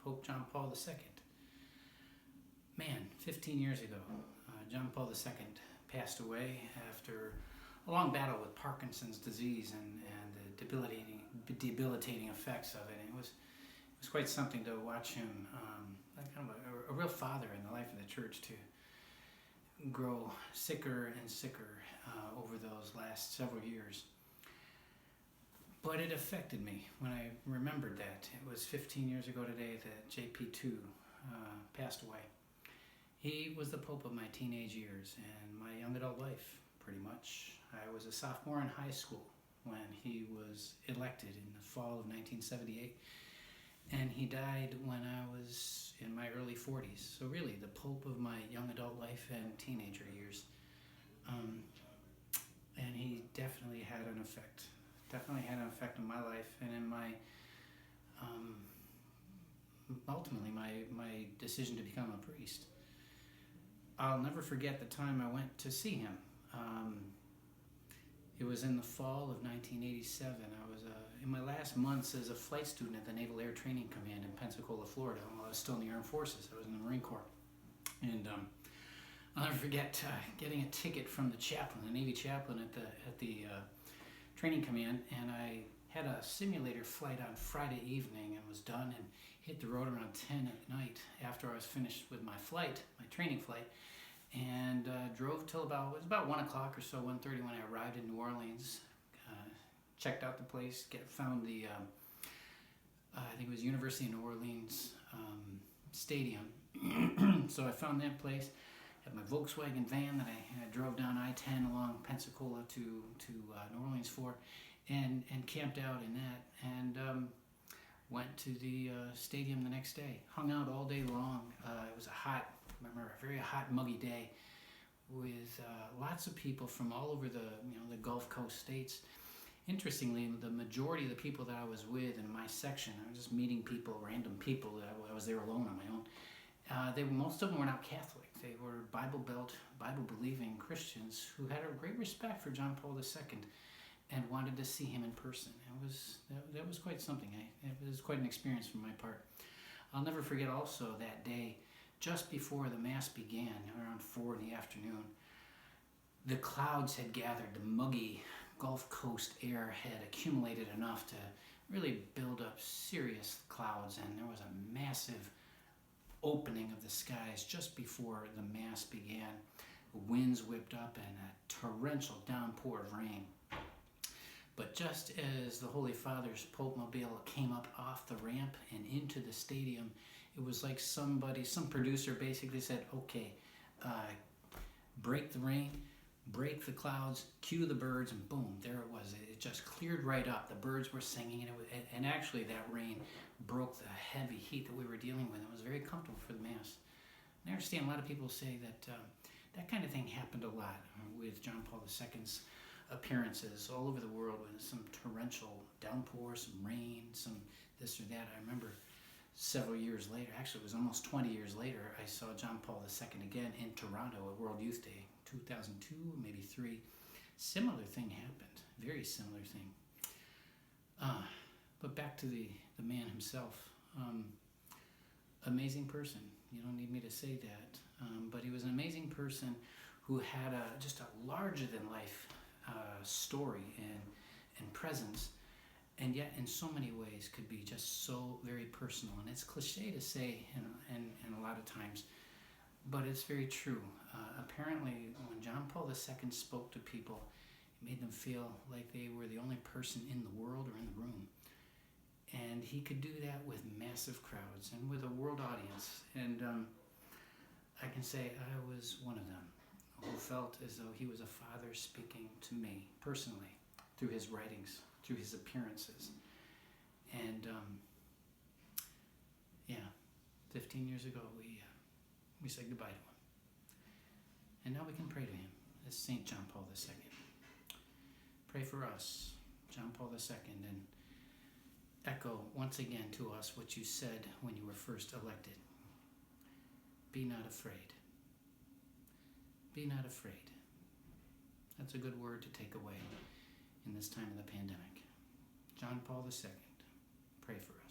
Pope John Paul II. Man, 15 years ago, John Paul II passed away after a long battle with Parkinson's disease and the debilitating effects of it. And it was quite something to watch him, like kind of a real father in the life of the church, to grow sicker and sicker over those last several years. But it affected me when I remembered that. It was 15 years ago today that JP2 passed away. He was the Pope of my teenage years and my young adult life, pretty much. I was a sophomore in high school when he was elected in the fall of 1978. And he died when I was in my early 40s. So really, the Pope of my young adult life and teenager years. And he definitely had an effect. Definitely had an effect on my life and in my, ultimately, my decision to become a priest. I'll never forget the time I went to see him. It was in the fall of 1987. I was in my last months as a flight student at the Naval Air Training Command in Pensacola, Florida. While I was still in the Armed Forces. I was in the Marine Corps. And I'll never forget getting a ticket from the chaplain, the Navy chaplain at the training command, and I had a simulator flight on Friday evening and was done and hit the road around 10 at night after I was finished with my flight, my training flight, and drove till it was about 1 o'clock or so, 1:30 when I arrived in New Orleans. Checked out the place, found the, I think it was University of New Orleans stadium. So I found that place, had my Volkswagen van that I drove down I-10 along Pensacola to New Orleans for, and camped out in that, and went to the stadium the next day. Hung out all day long. It was a very hot, muggy day with lots of people from all over the Gulf Coast states. Interestingly, the majority of the people that I was with in my section, I was just meeting people, random people. I was there alone on my own. Most of them were not Catholic. They were Bible-believing Christians who had a great respect for John Paul II and wanted to see him in person. That was quite something. It was quite an experience from my part. I'll never forget also that day, just before the Mass began, around 4 in the afternoon, the clouds had gathered. The muggy Gulf Coast air had accumulated enough to really build up serious clouds, and there was a massive opening of the skies just before the Mass began. Winds whipped up and a torrential downpour of rain. But just as the Holy Father's Pope Mobile came up off the ramp and into the stadium, it was like some producer basically said, okay, break the rain, break the clouds, cue the birds, and boom, there it was. It just cleared right up. The birds were singing, and actually that rain broke the heavy heat that we were dealing with. It was very comfortable for the Mass. And I understand a lot of people say that that kind of thing happened a lot with John Paul II's appearances all over the world, with some torrential downpour, some rain, some this or that. I remember several years later, actually it was almost 20 years later, I saw John Paul II again in Toronto at World Youth Day, 2002, maybe 3. Similar thing happened, very similar thing. But back to the man himself. Amazing person. You don't need me to say that. But he was an amazing person who had just a larger-than-life story and presence, and yet in so many ways could be just so very personal. And it's cliche to say and a lot of times, but it's very true. Apparently, when John Paul II spoke to people, it made them feel like they were the only person in the world or in the room. And he could do that with massive crowds and with a world audience. And I can say I was one of them who felt as though he was a father speaking to me personally through his writings, through his appearances. And 15 years ago we said goodbye to him. And now we can pray to him as St. John Paul II. Pray for us, John Paul II, and echo once again to us what you said when you were first elected. Be not afraid. Be not afraid. That's a good word to take away in this time of the pandemic. John Paul II, pray for us.